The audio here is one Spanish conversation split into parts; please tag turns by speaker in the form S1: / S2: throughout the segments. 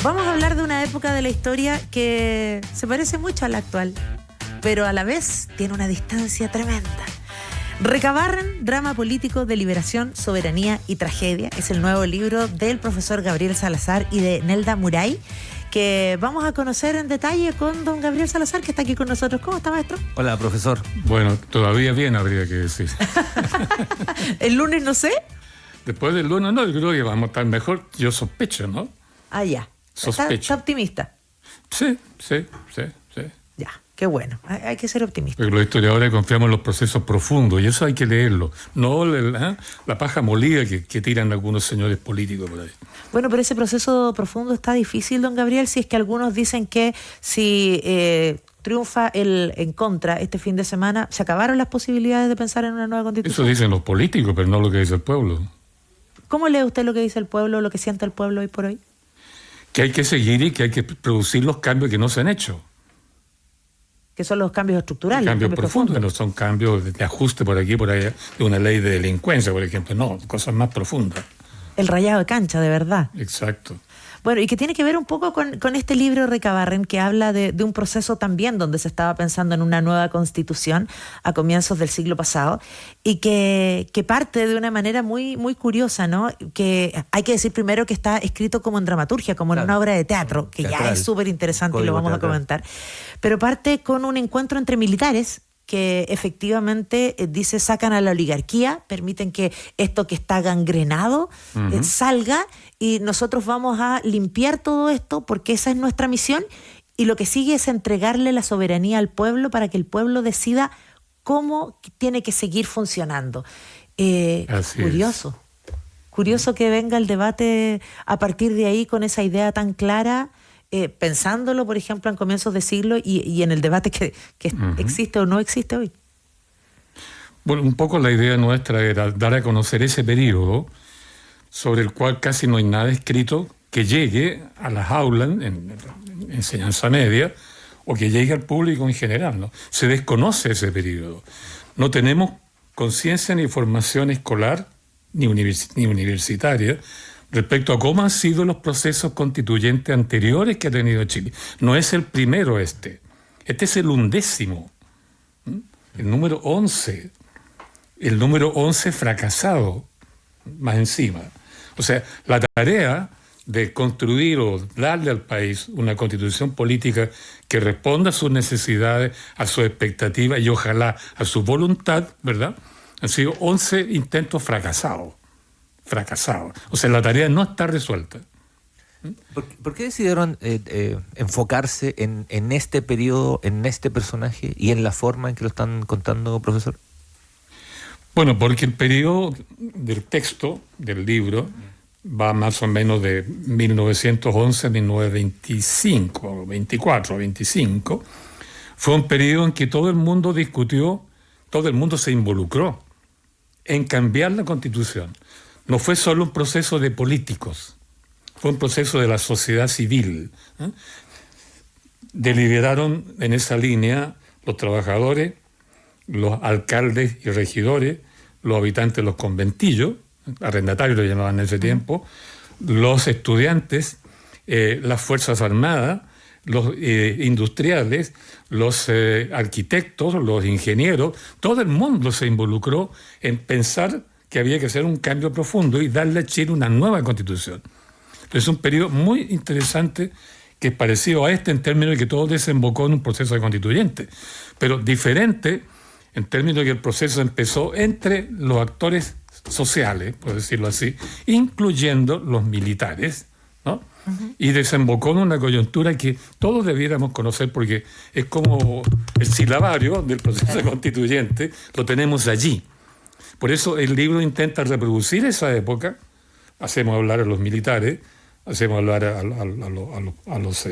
S1: Vamos a hablar de una época de la historia que se parece mucho a la actual, pero a la vez tiene una distancia tremenda. Recabarren, drama político de liberación, soberanía y tragedia. Es el nuevo libro del profesor Gabriel Salazar y de Nelda Muray, que vamos a conocer en detalle con don Gabriel Salazar, que está aquí con nosotros. ¿Cómo está, maestro?
S2: Hola, profesor.
S3: Bueno, todavía bien habría que decir.
S1: El lunes no sé.
S3: Después del lunes, no, yo creo que vamos a estar mejor. Yo sospecho, ¿no?
S1: Ah, ya.
S3: Sospecho.
S1: ¿Está optimista?
S3: Sí.
S1: Ya, qué bueno. Hay que ser optimista.
S3: Porque los historiadores confiamos en los procesos profundos y eso hay que leerlo. No la paja molida que tiran algunos señores políticos por ahí.
S1: Bueno, pero ese proceso profundo está difícil, don Gabriel, si es que algunos dicen que si triunfa el en contra este fin de semana, se acabaron las posibilidades de pensar en una nueva constitución.
S3: Eso dicen los políticos, pero no lo que dice el pueblo.
S1: ¿Cómo lee usted lo que dice el pueblo, lo que siente el pueblo hoy por hoy?
S3: Que hay que seguir y que hay que producir los cambios que no se han hecho.
S1: Que son los cambios estructurales.
S3: Cambios profundos, no son cambios de ajuste por aquí, por allá, de una ley de delincuencia, por ejemplo. No, cosas más profundas.
S1: El rayado de cancha, de verdad.
S3: Exacto.
S1: Bueno, y que tiene que ver un poco con este libro Recabarren, que habla de un proceso también donde se estaba pensando en una nueva constitución a comienzos del siglo pasado y que parte de una manera muy, muy curiosa, ¿no? Que hay que decir primero que está escrito como en dramaturgia, como en una obra de teatro, que ya es súper interesante y lo vamos a comentar. Pero parte con un encuentro entre militares que efectivamente dice sacan a la oligarquía, permiten que esto que está gangrenado salga y nosotros vamos a limpiar todo esto porque esa es nuestra misión y lo que sigue es entregarle la soberanía al pueblo para que el pueblo decida cómo tiene que seguir funcionando. Curioso que venga el debate a partir de ahí con esa idea tan clara, pensándolo, por ejemplo, en comienzos de siglo y en el debate que existe o no existe hoy.
S3: Bueno, un poco la idea nuestra era dar a conocer ese periodo sobre el cual casi no hay nada escrito que llegue a las aulas en enseñanza media o que llegue al público en general, ¿no? Se desconoce ese periodo. No tenemos conciencia ni formación escolar ni universitaria respecto a cómo han sido los procesos constituyentes anteriores que ha tenido Chile. No es el primero este es el 11º, el número 11, el número 11 fracasado, más encima. O sea, la tarea de construir o darle al país una constitución política que responda a sus necesidades, a sus expectativas y ojalá a su voluntad, ¿verdad? Han sido 11 intentos fracasados. O sea, la tarea no está resuelta.
S2: ¿Por qué decidieron enfocarse en este periodo, en este personaje y en la forma en que lo están contando, profesor?
S3: Bueno, porque el periodo del texto, del libro, va más o menos de 1911 a 1925, 24, 25. Fue un periodo en que todo el mundo discutió, todo el mundo se involucró en cambiar la Constitución. No fue solo un proceso de políticos, fue un proceso de la sociedad civil. Deliberaron en esa línea los trabajadores, los alcaldes y regidores, los habitantes de los conventillos, arrendatarios lo llamaban en ese tiempo, los estudiantes, las Fuerzas Armadas, los industriales, los arquitectos, los ingenieros, todo el mundo se involucró en pensar que había que hacer un cambio profundo y darle a Chile una nueva constitución. Es un periodo muy interesante que es parecido a este en términos de que todo desembocó en un proceso de constituyente, pero diferente en términos de que el proceso empezó entre los actores sociales, por decirlo así, incluyendo los militares, ¿no? Y desembocó en una coyuntura que todos debiéramos conocer porque es como el silabario del proceso constituyente, lo tenemos allí. Por eso el libro intenta reproducir esa época, hacemos hablar a los militares, hacemos hablar a los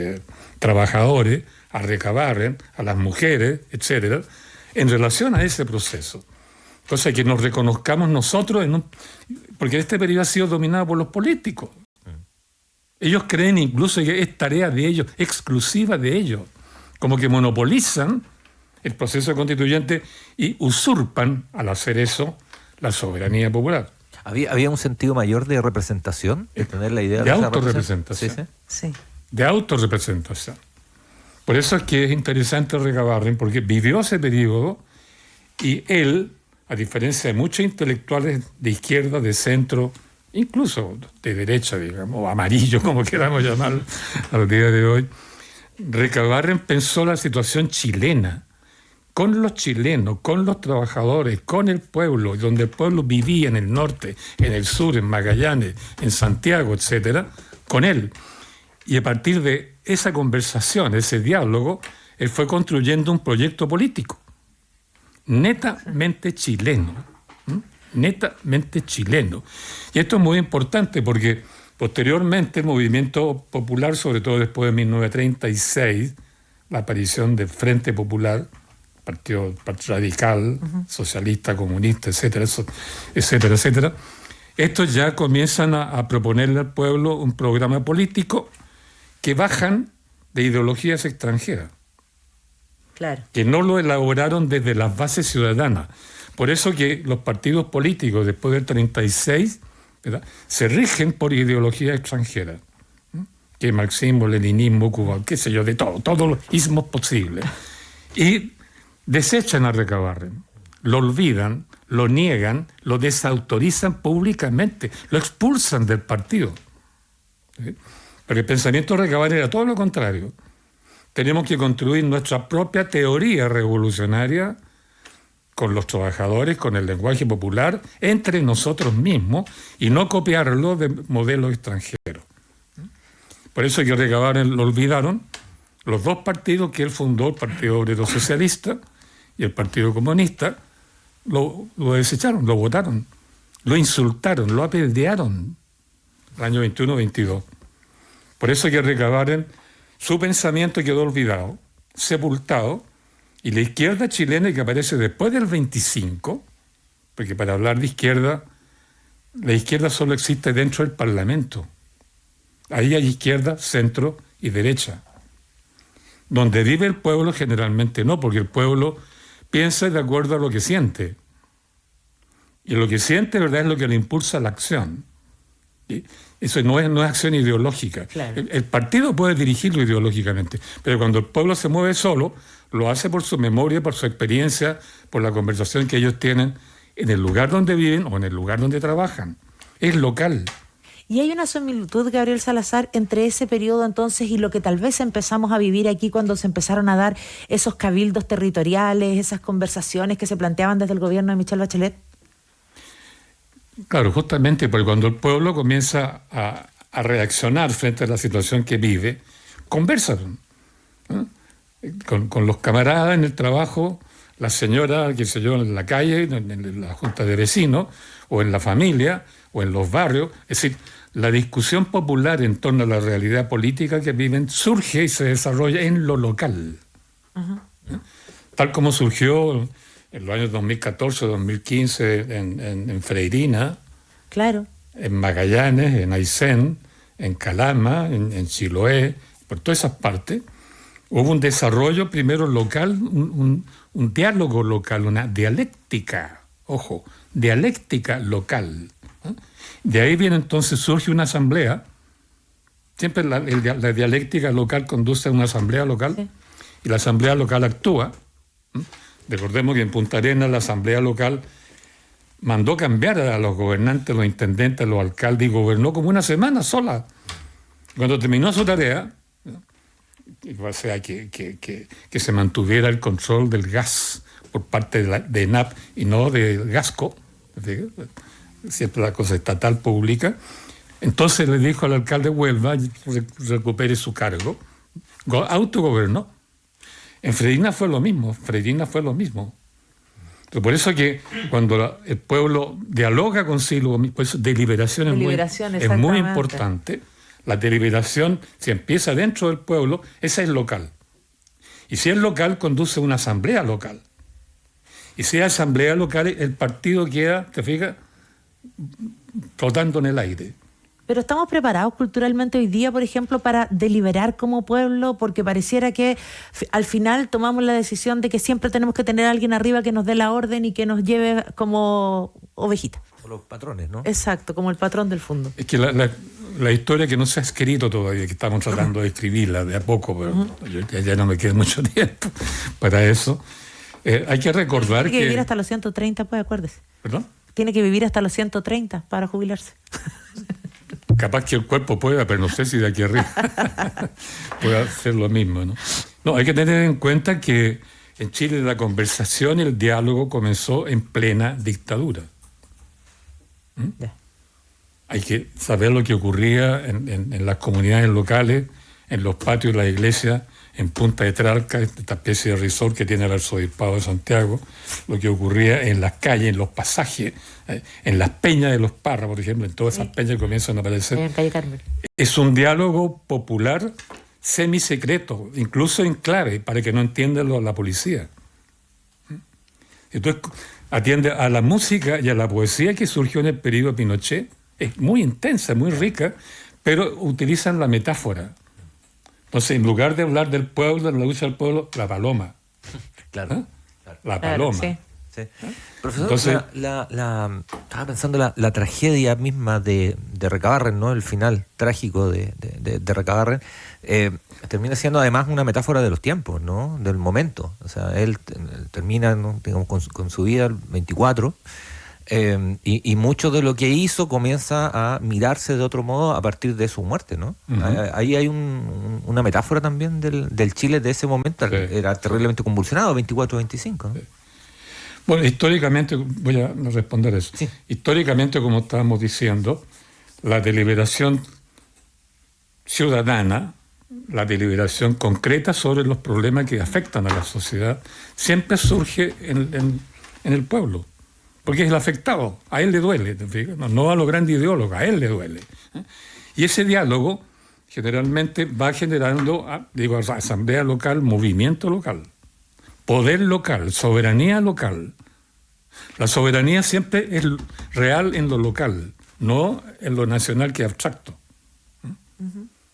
S3: trabajadores, a Recabarren, a las mujeres, etcétera, en relación a ese proceso. Cosa que nos reconozcamos nosotros, porque este periodo ha sido dominado por los políticos. Ellos creen incluso que es tarea de ellos, exclusiva de ellos, como que monopolizan el proceso constituyente y usurpan, al hacer eso, la soberanía popular.
S2: ¿Había un sentido mayor de representación? De tener la idea
S3: de autorrepresentación.
S1: Sí.
S3: de autorrepresentación. Por eso es que es interesante Recabarren, porque vivió ese periodo y él, a diferencia de muchos intelectuales de izquierda, de centro, incluso de derecha, digamos, o amarillo, como queramos llamarlo al día de hoy, Recabarren pensó la situación chilena, con los chilenos, con los trabajadores, con el pueblo, donde el pueblo vivía en el norte, en el sur, en Magallanes, en Santiago, etcétera, con él. Y a partir de esa conversación, ese diálogo, él fue construyendo un proyecto político netamente chileno, netamente chileno. Y esto es muy importante porque posteriormente el movimiento popular, sobre todo después de 1936, la aparición del Frente Popular, Partido Radical, Socialista, Comunista, etcétera, etcétera, etcétera, estos ya comienzan a proponerle al pueblo un programa político que bajan de ideologías extranjeras.
S1: Claro.
S3: Que no lo elaboraron desde las bases ciudadanas. Por eso que los partidos políticos después del 36, ¿verdad?, se rigen por ideología extranjera. Que marxismo, leninismo, Cuba, qué sé yo, de todo, todos los ismos posibles. Y desechan a Recabarren, lo olvidan, lo niegan, lo desautorizan públicamente, lo expulsan del partido. ¿Sí? Pero el pensamiento de Recabarren era todo lo contrario. Tenemos que construir nuestra propia teoría revolucionaria con los trabajadores, con el lenguaje popular, entre nosotros mismos, y no copiarlo de modelos extranjeros. Por eso que Recabarren lo olvidaron los dos partidos que él fundó, el Partido Obrero Socialista y el Partido Comunista, lo desecharon, lo votaron, lo insultaron, lo apedrearon el año 21-22. Por eso que Recabarren, su pensamiento quedó olvidado, sepultado, y la izquierda chilena que aparece después del 25, porque para hablar de izquierda, la izquierda solo existe dentro del Parlamento. Ahí hay izquierda, centro y derecha. Donde vive el pueblo generalmente no, porque el pueblo piensa de acuerdo a lo que siente. Y lo que siente, ¿verdad?, es lo que le impulsa a la acción. ¿Sí? Eso no es acción ideológica.
S1: Claro.
S3: El partido puede dirigirlo ideológicamente, pero cuando el pueblo se mueve solo, lo hace por su memoria, por su experiencia, por la conversación que ellos tienen en el lugar donde viven o en el lugar donde trabajan. Es local.
S1: Y hay una similitud, Gabriel Salazar, entre ese periodo entonces y lo que tal vez empezamos a vivir aquí cuando se empezaron a dar esos cabildos territoriales, esas conversaciones que se planteaban desde el gobierno de Michelle Bachelet.
S3: Claro, justamente porque cuando el pueblo comienza a reaccionar frente a la situación que vive, conversan, ¿no?, con los camaradas en el trabajo, la señora, qué sé yo, en la calle, en la junta de vecinos, o en la familia, o en los barrios. Es decir, la discusión popular en torno a la realidad política que viven surge y se desarrolla en lo local. Uh-huh. Tal como surgió en los años 2014, 2015 en Freirina,
S1: claro,
S3: en Magallanes, en Aysén, en Calama, en Chiloé, por todas esas partes. Hubo un desarrollo primero local, un diálogo local, una dialéctica, ojo, dialéctica local. De ahí viene entonces, surge una asamblea. Siempre la dialéctica local conduce a una asamblea local, sí, y la asamblea local actúa. Recordemos que en Punta Arenas la asamblea local mandó cambiar a los gobernantes, los intendentes, los alcaldes, y gobernó como una semana sola. Cuando terminó su tarea, o sea, que se mantuviera el control del gas por parte de ENAP y no de Gasco, siempre la cosa estatal pública. Entonces le dijo al alcalde de Huelva, recupere su cargo, autogobernó. En Freirina fue lo mismo, Entonces, por eso que cuando el pueblo dialoga consigo, pues deliberación es muy importante. La deliberación, si empieza dentro del pueblo, esa es local. Y si es local, conduce a una asamblea local. Y si es asamblea local, el partido queda, ¿te fijas?, flotando en el aire.
S1: Pero estamos preparados culturalmente hoy día, por ejemplo, para deliberar como pueblo, porque pareciera que al final tomamos la decisión de que siempre tenemos que tener a alguien arriba que nos dé la orden y que nos lleve como ovejita.
S2: Los patrones, ¿no?
S1: Exacto, como el patrón del fondo.
S3: Es que la historia que no se ha escrito todavía, que estamos tratando de escribirla de a poco, pero ya no me queda mucho tiempo para eso. Hay que recordar
S1: Tiene que vivir hasta los 130, pues acuérdese.
S3: ¿Perdón?
S1: Tiene que vivir hasta los 130 para jubilarse.
S3: Capaz que el cuerpo pueda, pero no sé si de aquí arriba pueda hacer lo mismo, ¿no? No, hay que tener en cuenta que en Chile la conversación y el diálogo comenzó en plena dictadura. Hay que saber lo que ocurría en las comunidades locales, en los patios de la iglesia, en Punta de Tralca, esta especie de resort que tiene el arzobispado de Santiago, lo que ocurría en las calles, en los pasajes, en las peñas de los Parras, por ejemplo, en todas esas peñas que comienzan a aparecer.
S1: En Calle Carmen.
S3: Es un diálogo popular semisecreto, incluso en clave, para que no entienda la policía. Entonces, atiende a la música y a la poesía que surgió en el periodo Pinochet. Es muy intensa, muy rica, pero utilizan la metáfora. Entonces, en lugar de hablar del pueblo, de la lucha del pueblo, la paloma.
S2: Claro.
S3: La paloma.
S1: Sí.
S2: Sí. Profesor,
S3: Entonces,
S2: estaba pensando la tragedia misma de Recabarren, ¿no? El final trágico de Recabarren termina siendo además una metáfora de los tiempos, ¿no? Del momento. O sea, él termina, ¿no? digamos, con su vida el 24 y mucho de lo que hizo comienza a mirarse de otro modo a partir de su muerte, ¿no? Ahí hay una metáfora también del Chile de ese momento. Sí. Era terriblemente convulsionado, 24-25, ¿no? Sí.
S3: Bueno, históricamente, voy a responder eso. Sí. Históricamente, como estábamos diciendo, la deliberación ciudadana, la deliberación concreta sobre los problemas que afectan a la sociedad, siempre surge en el pueblo, porque es el afectado, a él le duele, no a los grandes ideólogos, a él le duele. Y ese diálogo generalmente va generando, asamblea local, movimiento local. Poder local, soberanía local. La soberanía siempre es real en lo local, no en lo nacional que es abstracto.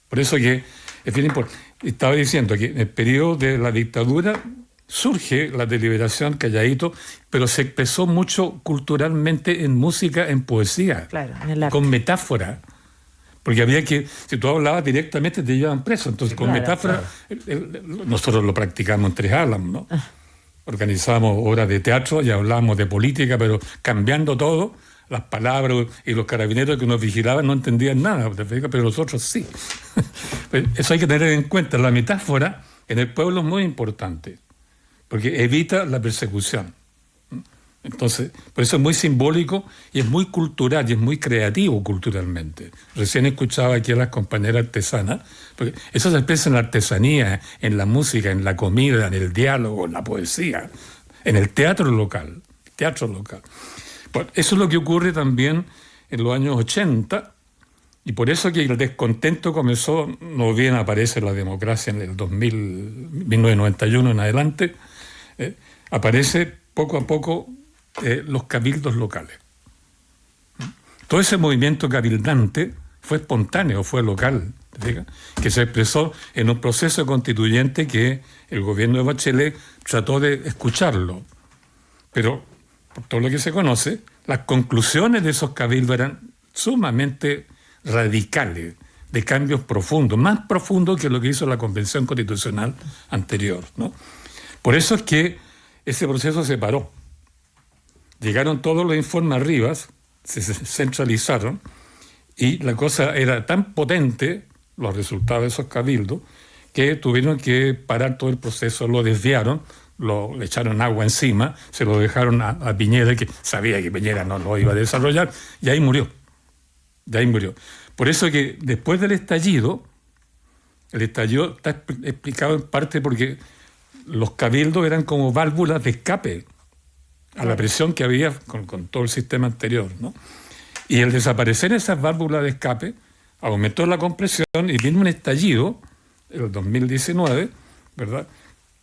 S3: Por eso que es bien importante. Estaba diciendo que en el periodo de la dictadura surge la deliberación calladito, pero se expresó mucho culturalmente en música, en poesía,
S1: claro, en el arte,
S3: con metáfora. Porque había que, si tú hablabas directamente te llevaban preso. Entonces, con metáfora, nosotros lo practicamos en Tres Álamos, ¿no? Organizábamos obras de teatro y hablábamos de política, pero cambiando todo, las palabras, y los carabineros que nos vigilaban no entendían nada, pero nosotros sí. Eso hay que tener en cuenta. La metáfora en el pueblo es muy importante, porque evita la persecución. Entonces, por eso es muy simbólico y es muy cultural y es muy creativo culturalmente. Recién escuchaba aquí a las compañeras artesanas, porque eso se expresa en la artesanía, en la música, en la comida, en el diálogo, en la poesía, en el teatro local. Bueno, eso es lo que ocurre también en los años 80, y por eso que el descontento comenzó, no bien aparece la democracia en el 1991 en adelante, aparece poco a poco los cabildos locales. Todo ese movimiento cabildante fue espontáneo, fue local, que se expresó en un proceso constituyente que el gobierno de Bachelet trató de escucharlo. Pero, por todo lo que se conoce, las conclusiones de esos cabildos eran sumamente radicales, de cambios profundos, más profundos que lo que hizo la Convención Constitucional anterior, ¿no? Por eso es que ese proceso se paró. Llegaron todos los informes arriba, se centralizaron, y la cosa era tan potente, los resultados de esos cabildos, que tuvieron que parar todo el proceso, lo desviaron, le echaron agua encima, se lo dejaron a Piñera, que sabía que Piñera no lo iba a desarrollar, y ahí murió. Por eso que después del estallido, el estallido está explicado en parte porque los cabildos eran como válvulas de escape a la presión que había con todo el sistema anterior, ¿no? Y el desaparecer esas válvulas de escape aumentó la compresión y vino un estallido, en el 2019, ¿verdad?,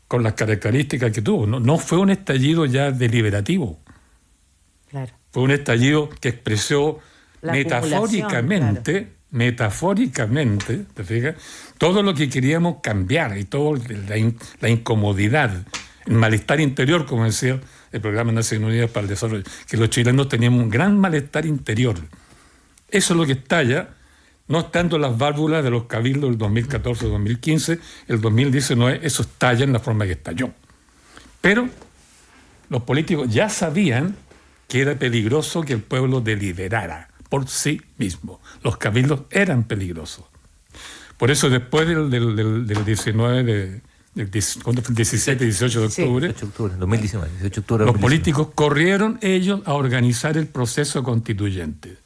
S3: con las características que tuvo. No fue un estallido ya deliberativo.
S1: Claro.
S3: Fue un estallido que expresó metafóricamente, ¿te fijas?, todo lo que queríamos cambiar y toda la incomodidad, el malestar interior, como decía el Programa de Naciones Unidas para el Desarrollo, que los chilenos teníamos un gran malestar interior. Eso es lo que estalla no estando las válvulas de los cabildos del 2014-2015, el 2019 eso estalla en la forma que estalló. Pero los políticos ya sabían que era peligroso que el pueblo deliberara por sí mismo. Los cabildos eran peligrosos. Por eso después del 19 del 17 y 18 de octubre,
S2: 18 de octubre, 2019, 18 de octubre,
S3: los políticos corrieron ellos a organizar el proceso constituyente,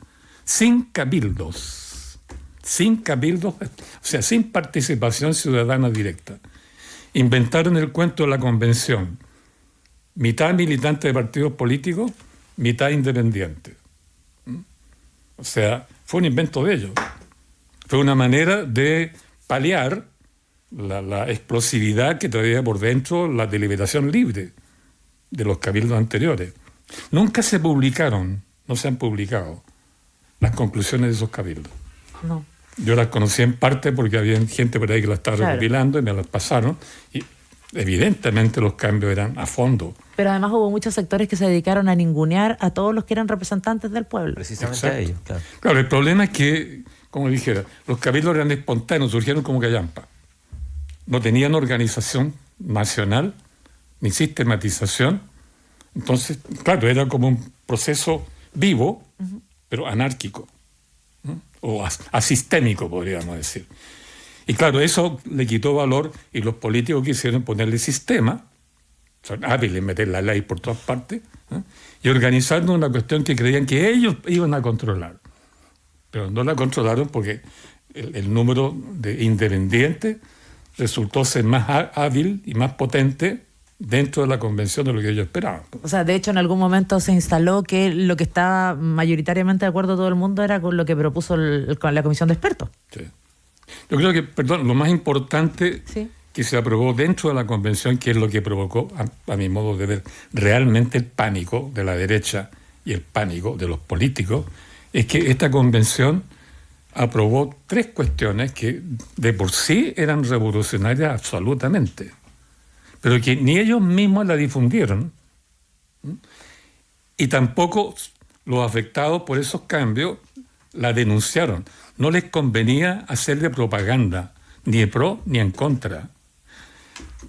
S3: sin cabildos, o sea, sin participación ciudadana directa. Inventaron el cuento de la convención, mitad militante de partidos políticos, mitad independiente. O sea, fue un invento de ellos. Fue una manera de paliar la explosividad que traía por dentro la deliberación libre de los cabildos anteriores. Nunca se publicaron, no se han publicado las conclusiones de esos cabildos.
S1: No.
S3: Yo las conocí en parte porque había gente por ahí que las estaba recopilando y me las pasaron. Y evidentemente los cambios eran a fondo.
S1: Pero además hubo muchos sectores que se dedicaron a ningunear a todos los que eran representantes del pueblo.
S2: Precisamente a ellos, claro.
S3: Claro, el problema es que, como dijera, los cabildos eran espontáneos, surgieron como callampa. No tenían organización nacional, ni sistematización. Entonces, claro, era como un proceso vivo, pero anárquico, ¿no? O asistémico, podríamos decir. Y claro, eso le quitó valor y los políticos quisieron ponerle sistema, son hábiles en meter la ley por todas partes, ¿no? Y organizando una cuestión que creían que ellos iban a controlar. Pero no la controlaron porque el número de independientes resultó ser más hábil y más potente dentro de la convención de lo que ellos esperaban.
S1: O sea, de hecho, en algún momento se instaló que lo que estaba mayoritariamente de acuerdo todo el mundo era con lo que propuso con la comisión de expertos.
S3: Sí. Yo creo que, lo más importante que se aprobó dentro de la convención, que es lo que provocó, a mi modo de ver, realmente el pánico de la derecha y el pánico de los políticos, es que esta convención aprobó 3 cuestiones que de por sí eran revolucionarias absolutamente, pero que ni ellos mismos la difundieron, y tampoco los afectados por esos cambios la denunciaron. No les convenía hacerle propaganda, ni de pro ni en contra.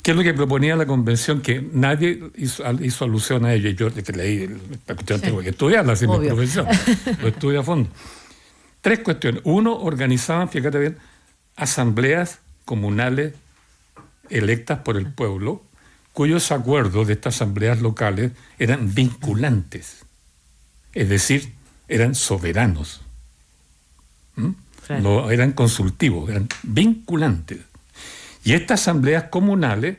S3: ¿Qué es lo que proponía la convención? Que nadie hizo alusión a ello. Yo leí esta cuestión, tengo que estudiarla, así mi profesión, lo estudio a fondo. 3 cuestiones. 1, organizaban, fíjate bien, asambleas comunales electas por el pueblo, cuyos acuerdos de estas asambleas locales eran vinculantes, es decir, eran soberanos. No eran consultivos, eran vinculantes. Y estas asambleas comunales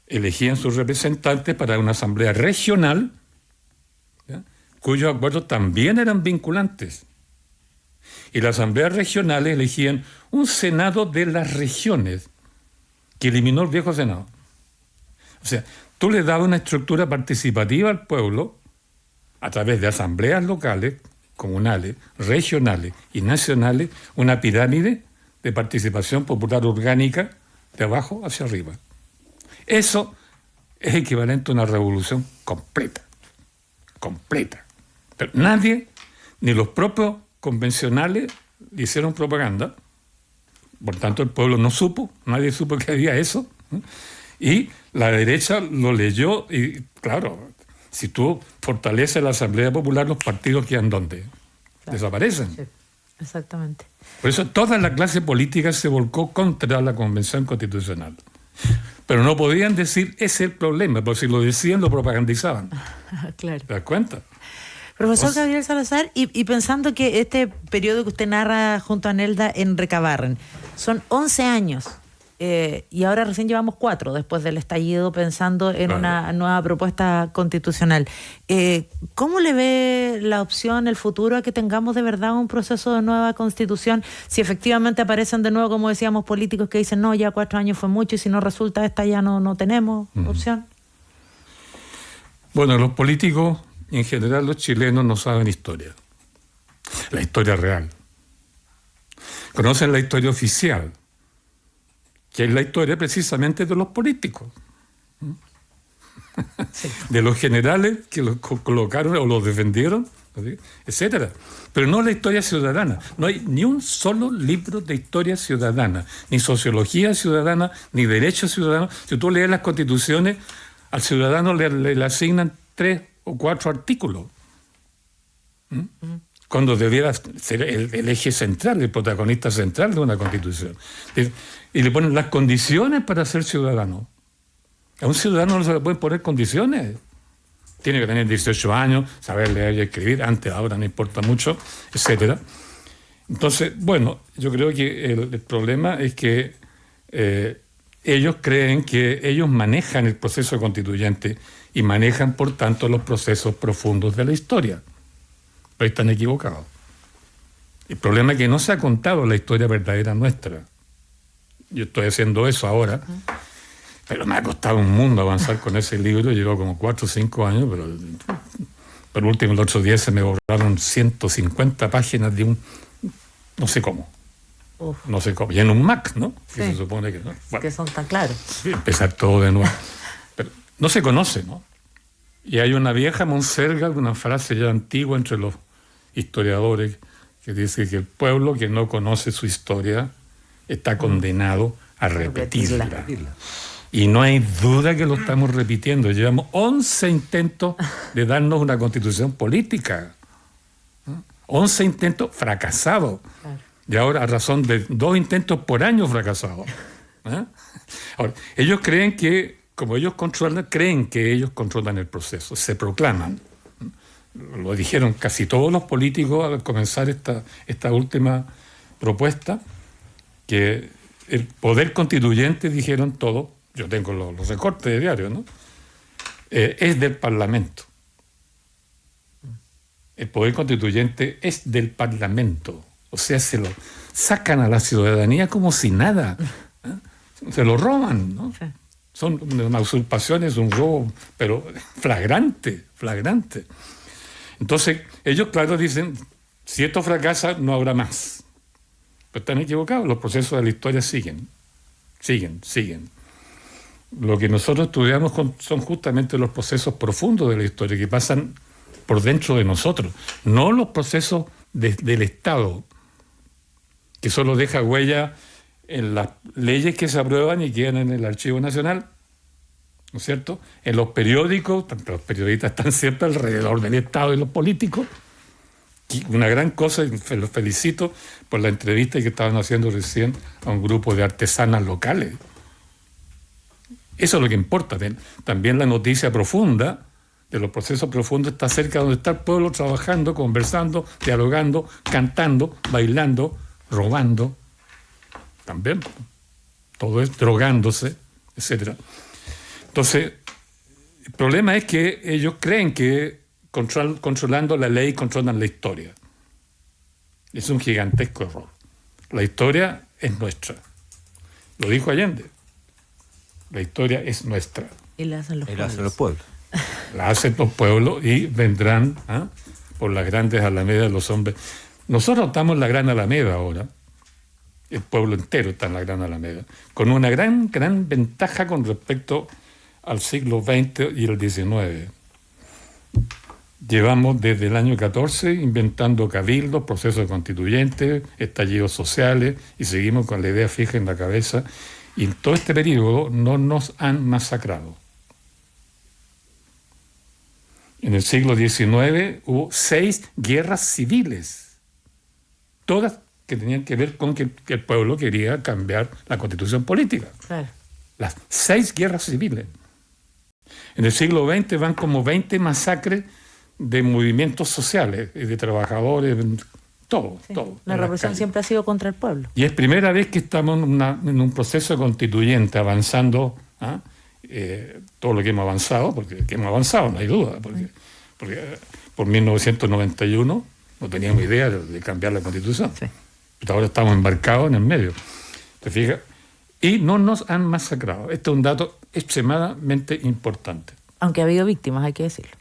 S3: elegían sus representantes para una asamblea regional, ¿ya?, cuyos acuerdos también eran vinculantes. Y las asambleas regionales elegían un senado de las regiones, que eliminó el viejo senado. O sea, tú le dabas una estructura participativa al pueblo a través de asambleas locales, comunales, regionales y nacionales, una pirámide de participación popular orgánica de abajo hacia arriba. Eso es equivalente a una revolución completa. Pero nadie, ni los propios convencionales, le hicieron propaganda. Por tanto, el pueblo no supo, nadie supo que había eso, ¿no? Y la derecha lo leyó y, claro, si tú fortaleces la Asamblea Popular, los partidos quedan ¿dónde? Claro. Desaparecen.
S1: Sí, exactamente.
S3: Por eso toda la clase política se volcó contra la Convención Constitucional. Pero no podían decir, ese es el problema, porque si lo decían, lo propagandizaban.
S1: Claro.
S3: ¿Te das cuenta?
S1: Profesor Gabriel Salazar, y pensando que este periodo que usted narra junto a Nelda en Recabarren son 11 años, y ahora recién llevamos 4 después del estallido, pensando en una nueva propuesta constitucional. ¿Cómo le ve la opción, el futuro, a que tengamos de verdad un proceso de nueva constitución? Si efectivamente aparecen de nuevo, como decíamos, políticos que dicen, no, ya 4 años fue mucho, y si no resulta esta ya no tenemos opción.
S3: Bueno, los políticos, en general los chilenos, no saben historia. La historia real. Conocen la historia oficial, que es la historia precisamente de los políticos. Sí. De los generales que los colocaron o los defendieron ¿sí? Etcétera. Pero no la historia ciudadana. No hay ni un solo libro de historia ciudadana, ni sociología ciudadana, ni derecho ciudadano. Si tú lees las constituciones, al ciudadano le asignan 3 o 4 artículos. Cuando debiera ser el eje central, el protagonista central de una constitución. Y le ponen las condiciones para ser ciudadano. A un ciudadano no se le pueden poner condiciones. Tiene que tener 18 años, saber leer y escribir, antes, ahora no importa mucho, etcétera. Entonces, bueno, yo creo que el problema es que ellos creen que ellos manejan el proceso constituyente y manejan, por tanto, los procesos profundos de la historia. Pero están equivocados. El problema es que no se ha contado la historia verdadera nuestra. Yo estoy haciendo eso ahora, pero me ha costado un mundo avanzar con ese libro. Llevo como 4 o 5 años, pero último, el otro día se me borraron 150 páginas de un... no sé cómo. No sé cómo. Y en un Mac, ¿no?
S1: Sí.
S3: Que se supone que no. Bueno,
S1: que son tan claros.
S3: sí, empezar todo de nuevo. Pero no se conoce, ¿no? Y hay una vieja monserga, una frase ya antigua entre los historiadores, que dice que el pueblo que no conoce su historia está condenado a repetirla. Y no hay duda que lo estamos repitiendo. Llevamos 11 intentos de darnos una constitución política. 11 intentos fracasados.
S1: Claro.
S3: Y ahora a razón de 2 intentos por año fracasados. Ahora, ellos creen que, como ellos creen que ellos controlan el proceso, se proclaman. Lo dijeron casi todos los políticos al comenzar esta última propuesta, que el poder constituyente, dijeron todos, yo tengo los recortes de diario, ¿no? Es del Parlamento. El poder constituyente es del Parlamento. O sea, se lo sacan a la ciudadanía como si nada. Se lo roban, ¿no? Sí. Son una usurpación, es un robo, pero flagrante. Entonces, ellos, claro, dicen, si esto fracasa, no habrá más. Pero están equivocados, los procesos de la historia siguen. Lo que nosotros estudiamos son justamente los procesos profundos de la historia, que pasan por dentro de nosotros, no los procesos del Estado, que solo deja huella en las leyes que se aprueban y quedan en el Archivo Nacional, ¿no es cierto? En los periódicos, los periodistas están siempre alrededor del Estado y los políticos. Y una gran cosa, y los felicito por la entrevista que estaban haciendo recién a un grupo de artesanas locales. Eso es lo que importa. También la noticia profunda de los procesos profundos está cerca donde está el pueblo trabajando, conversando, dialogando, cantando, bailando, robando. También. Todo es drogándose, etcétera. Entonces, el problema es que ellos creen que controlando la ley controlan la historia. Es un gigantesco error. La historia es nuestra. Lo dijo Allende. La historia es nuestra.
S1: Y la hacen los
S2: pueblos.
S3: La hacen los pueblos y vendrán por las grandes alamedas los hombres. Nosotros estamos en la Gran Alameda ahora. El pueblo entero está en la Gran Alameda. Con una gran ventaja con respecto al siglo XX y el XIX. Llevamos desde el año 14 inventando cabildos, procesos constituyentes, estallidos sociales, y seguimos con la idea fija en la cabeza. Y en todo este periodo no nos han masacrado. En el siglo XIX hubo 6 guerras civiles, todas que tenían que ver con que el pueblo quería cambiar la constitución política.
S1: Claro.
S3: Las 6 guerras civiles. En el siglo XX van como 20 masacres de movimientos sociales, de trabajadores, todo.
S1: La represión siempre ha sido contra el pueblo.
S3: Y es primera vez que estamos en un proceso constituyente avanzando, todo lo que hemos avanzado, porque hemos avanzado, no hay duda, porque por 1991 no teníamos idea de cambiar la constitución. Sí. Pero ahora estamos embarcados en el medio. ¿Te fijas? Y no nos han masacrado. Este es un dato extremadamente importante.
S1: Aunque ha habido víctimas, hay que decirlo.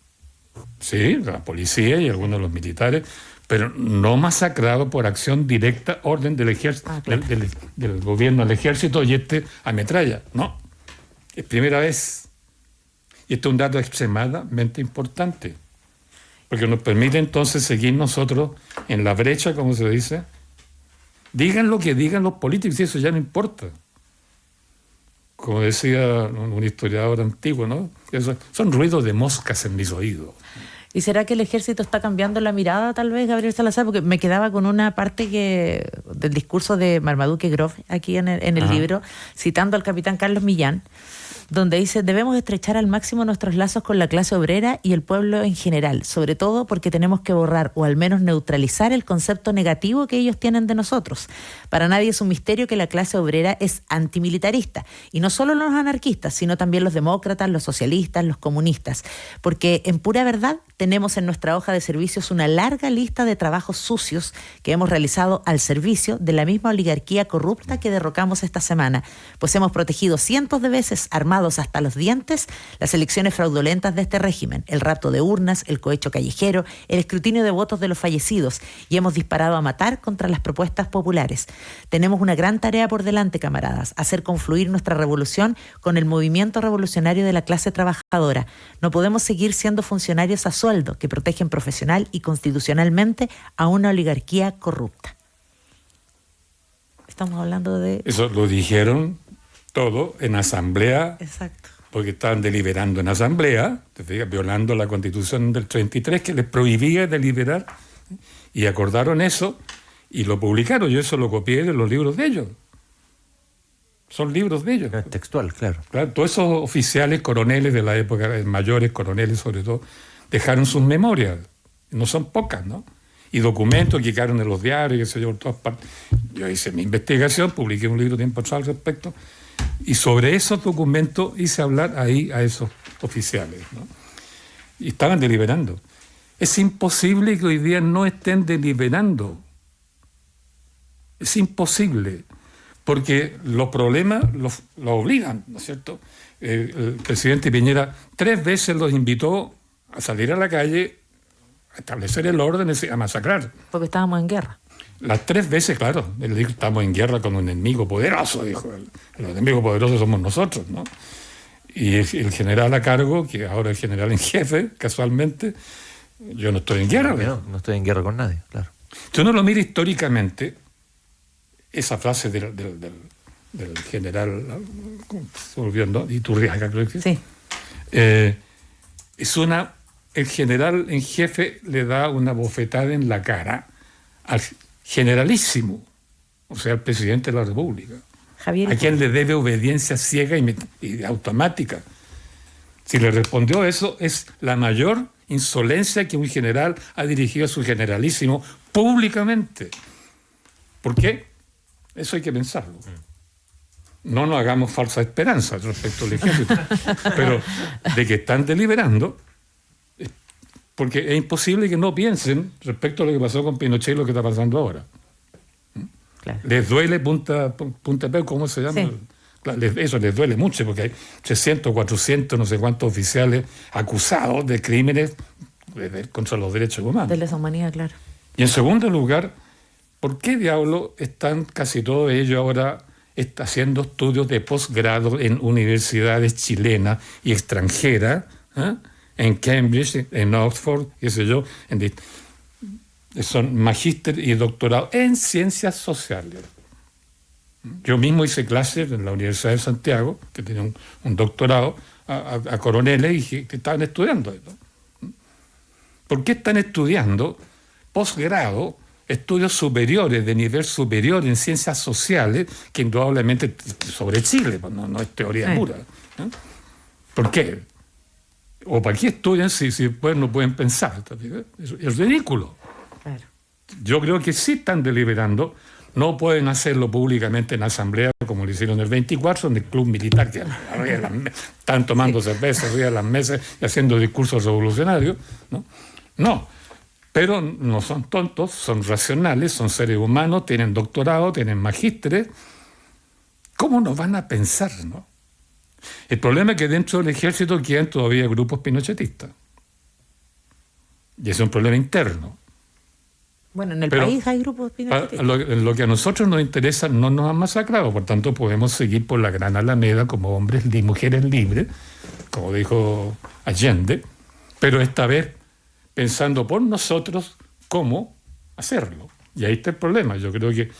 S3: Sí, la policía y algunos de los militares, pero no masacrado por acción directa, orden del ejército, claro. del gobierno, del ejército, y ametralla. No, es primera vez. Y este es un dato extremadamente importante. porque nos permite entonces seguir nosotros en la brecha, como se dice. Digan lo que digan los políticos y eso ya no importa. Como decía un historiador antiguo, ¿no? Eso son ruidos de moscas en mis oídos.
S1: ¿Y será que el ejército está cambiando la mirada, tal vez, Gabriel Salazar? Porque me quedaba con una parte del discurso de Marmaduke Grof aquí en el libro, citando al capitán Carlos Millán, donde dice: debemos estrechar al máximo nuestros lazos con la clase obrera y el pueblo en general, sobre todo porque tenemos que borrar o al menos neutralizar el concepto negativo que ellos tienen de nosotros. Para nadie es un misterio que la clase obrera es antimilitarista, y no solo los anarquistas, sino también los demócratas, los socialistas, los comunistas, porque en pura verdad tenemos en nuestra hoja de servicios una larga lista de trabajos sucios que hemos realizado al servicio de la misma oligarquía corrupta que derrocamos esta semana, pues hemos protegido cientos de veces, armados hasta los dientes, las elecciones fraudulentas de este régimen, el rapto de urnas, el cohecho callejero, el escrutinio de votos de los fallecidos, y hemos disparado a matar contra las propuestas populares. Tenemos una gran tarea por delante, camaradas: hacer confluir nuestra revolución con el movimiento revolucionario de la clase trabajadora. No podemos seguir siendo funcionarios a sueldo que protegen profesional y constitucionalmente a una oligarquía corrupta. Estamos hablando de...
S3: Eso lo dijeron todo en asamblea.
S1: Exacto.
S3: Porque estaban deliberando en asamblea, te fijas, violando la Constitución del 33, que les prohibía deliberar, y acordaron eso y lo publicaron. Yo eso lo copié de los libros de ellos. Son libros de ellos.
S2: Textual, claro.
S3: Claro, todos esos oficiales, coroneles de la época, mayores coroneles sobre todo, dejaron sus memorias. No son pocas, ¿no? Y documentos que quedaron en los diarios, qué sé yo, por todas partes. Yo hice mi investigación, publiqué un libro tiempo atrás al respecto, y sobre esos documentos hice hablar ahí a esos oficiales, ¿no? Y estaban deliberando. Es imposible que hoy día no estén deliberando. Es imposible. Porque los problemas los obligan, ¿no es cierto? El presidente Piñera 3 veces los invitó a salir a la calle, a establecer el orden y a masacrar.
S1: Porque estábamos en guerra.
S3: Las 3 veces, claro. Él dijo: estamos en guerra con un enemigo poderoso, dijo. El enemigo poderoso somos nosotros, ¿no? Y el general a cargo, que ahora es general en jefe, casualmente, yo no estoy en guerra.
S2: No estoy en guerra con nadie, claro.
S3: Si uno lo mira históricamente, esa frase del general, ¿cómo se volvió, no? Iturriaga, creo que
S1: sí.
S3: Es el general en jefe le da una bofetada en la cara al generalísimo, o sea, al presidente de la República, a quien le debe obediencia ciega y automática. Si le respondió eso, es la mayor insolencia que un general ha dirigido a su generalísimo públicamente. ¿Por qué? Eso hay que pensarlo. No nos hagamos falsa esperanza respecto al ejército, pero de que están deliberando, porque es imposible que no piensen respecto a lo que pasó con Pinochet y lo que está pasando ahora. Claro. Les duele punta P, ¿cómo se llama? Sí. Eso les duele mucho, porque hay 300, 400, no sé cuántos oficiales acusados de crímenes contra los derechos humanos.
S1: De lesa humanidad, claro.
S3: Y en segundo lugar, ¿por qué diablo están casi todos ellos ahora haciendo estudios de posgrado en universidades chilenas y extranjeras, en Cambridge, en Oxford, qué sé yo, son magíster y doctorado en ciencias sociales? Yo mismo hice clases en la Universidad de Santiago, que tenía un doctorado, a coroneles y que estaban estudiando esto. ¿Por qué están estudiando posgrado, estudios superiores, de nivel superior en ciencias sociales, que indudablemente sobre Chile, no es teoría pura? ¿Por qué? ¿O para qué estudian si después no pueden pensar? Es ridículo. Claro. Yo creo que sí están deliberando. No pueden hacerlo públicamente en asamblea como lo hicieron el 24, en el club militar, que están tomando cerveza arriba de las mesas y haciendo discursos revolucionarios. No, pero no son tontos, son racionales, son seres humanos, tienen doctorado, tienen magísteres. ¿Cómo no van a pensar, no? El problema es que dentro del ejército quedan todavía grupos pinochetistas. Y ese es un problema interno.
S1: Bueno, en el país hay grupos pinochetistas.
S3: Lo que a nosotros nos interesa no nos han masacrado, por tanto podemos seguir por la gran Alameda como hombres y mujeres libres, como dijo Allende, pero esta vez pensando por nosotros cómo hacerlo. Y ahí está el problema. Yo creo que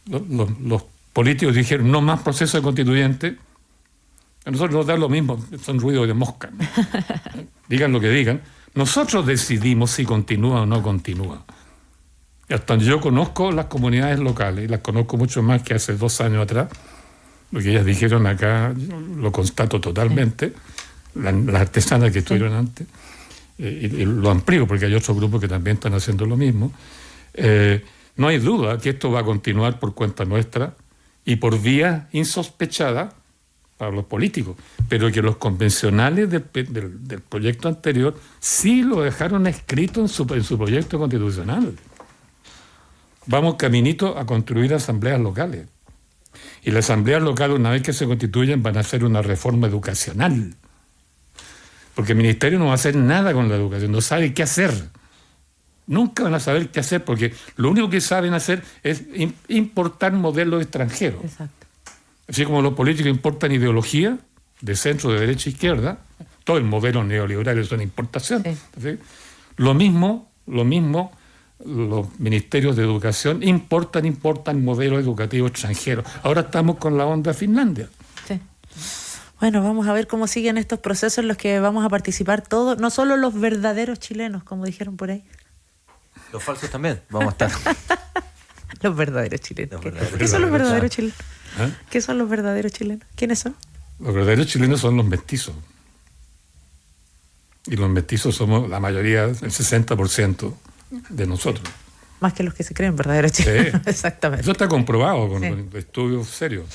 S3: los políticos dijeron no más proceso constituyente. A nosotros nos da lo mismo, son ruidos de mosca, ¿no? Digan lo que digan. Nosotros decidimos si continúa o no continúa. Y hasta donde yo conozco las comunidades locales, y las conozco mucho más que hace 2 años atrás, lo que ellas dijeron acá, yo lo constato totalmente, las artesanas que estuvieron antes, y lo amplío porque hay otros grupos que también están haciendo lo mismo. No hay duda que esto va a continuar por cuenta nuestra y por vía insospechada para los políticos, pero que los convencionales del proyecto anterior sí lo dejaron escrito en su proyecto constitucional. Vamos caminito a construir asambleas locales. Y las asambleas locales, una vez que se constituyen, van a hacer una reforma educacional. Porque el ministerio no va a hacer nada con la educación, no sabe qué hacer. Nunca van a saber qué hacer, porque lo único que saben hacer es importar modelos extranjeros.
S1: Exacto.
S3: Así como los políticos importan ideología de centro, de derecha e izquierda, todo el modelo neoliberal es una importación. Sí. Lo mismo, los ministerios de educación importan modelos educativos extranjeros. Ahora estamos con la onda Finlandia.
S1: Sí. Bueno, vamos a ver cómo siguen estos procesos en los que vamos a participar todos, no solo los verdaderos chilenos, como dijeron por ahí.
S2: Los falsos también, vamos a estar.
S1: Los verdaderos chilenos. ¿Qué son los verdaderos chilenos? ¿Qué son los verdaderos chilenos? ¿Quiénes son?
S3: Los verdaderos chilenos son los mestizos. Y los mestizos somos la mayoría, el 60% de nosotros.
S1: Más que los que se creen verdaderos chilenos.
S3: Sí.
S1: Exactamente.
S3: Eso está comprobado con estudios serios.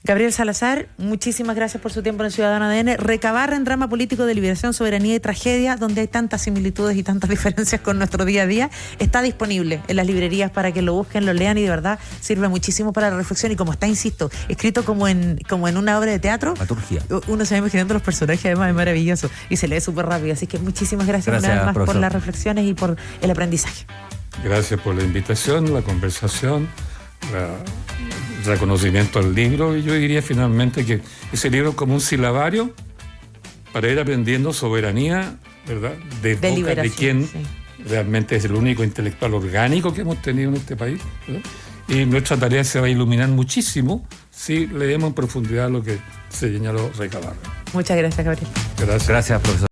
S1: Gabriel Salazar, muchísimas gracias por su tiempo en el Ciudadano ADN. Recabarren, drama político de liberación, soberanía y tragedia, donde hay tantas similitudes y tantas diferencias con nuestro día a día. Está disponible en las librerías para que lo busquen, lo lean y de verdad sirve muchísimo para la reflexión. Y como está, insisto, escrito como en una obra de teatro, uno se va imaginando los personajes, además es maravilloso y se lee súper rápido. Así que muchísimas gracias una vez más, profesor, por las reflexiones y por el aprendizaje.
S3: Gracias por la invitación, la conversación, reconocimiento al libro, y yo diría finalmente que ese libro es como un silabario para ir aprendiendo soberanía, ¿verdad? De boca de quien realmente es el único intelectual orgánico que hemos tenido en este país, ¿verdad? Y nuestra tarea se va a iluminar muchísimo si leemos en profundidad lo que se señaló Recabarren.
S1: Muchas gracias, Gabriel.
S3: Gracias,
S2: profesor.